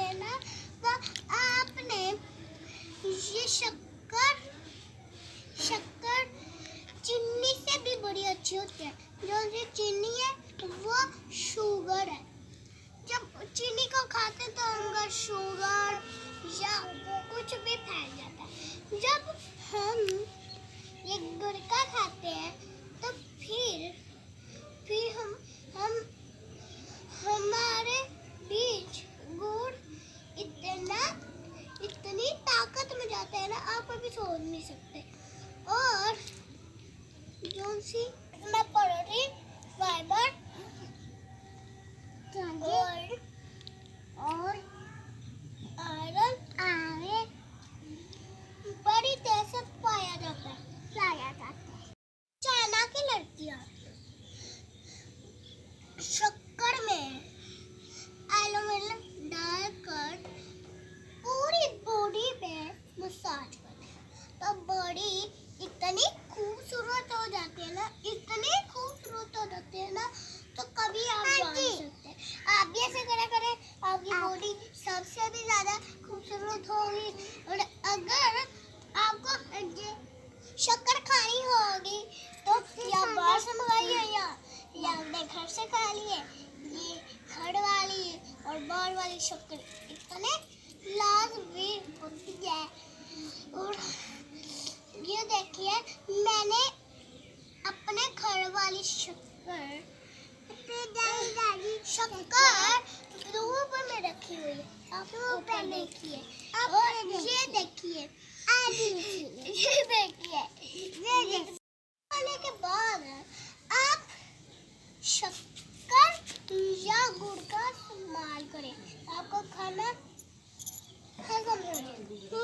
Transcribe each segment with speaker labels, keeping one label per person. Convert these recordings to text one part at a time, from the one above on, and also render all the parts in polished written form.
Speaker 1: है ना, तो आपने ये शक्कर चीनी से भी बड़ी अच्छी होती है। जो ये चीनी है वो शुगर है। जब चीनी को खाते तो उनका शुगर या कुछ भी फैल जाता है। जब हम ये गुड़ का खाते हैं तो फिर हम हमारे बीच गुड़ इतनी ताकत में जाता है ना, आप अभी सोच नहीं सकते। और जो सी इसमें प्रोटीन, फाइबर और आयरन बड़ी तेज से पाया जाता है। चाइना की लड़कियां शक्कर में एलोवेरा डालकर पूरी बॉडी पे मसाज करते हैं, तो बॉडी इतनी खूबसूरत हो जाती है ना, इतनी खूबसूरत हो जाती है ना, तो कभी आप जान नहीं सकते। आप भी ऐसे करा करें, आपकी बॉडी सबसे भी ज्यादा खूबसूरत होगी। और अगर आपको शक्कर खानी होगी तो या बाहर से मंगाइए या अपने घर से खा लिए। ये घर वाली और बाहर वाली शक्कर इतने लाजवाब होती है। और ये देखिए, मैंने अपने घर वाली शक्कर धूप में रखी हुई है। आप ऊपर देखिए, और ये देखिए, खाने के बाद आप शक्कर या गुड़ का इस्तेमाल करें, आपको खाना हजम हो जाएगा।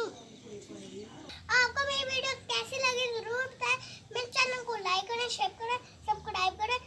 Speaker 1: आपको मेरी वीडियो कैसी लगी जरूर बताएं। मेरे चैनल को लाइक करें, शेयर करें, सब्सक्राइब करें।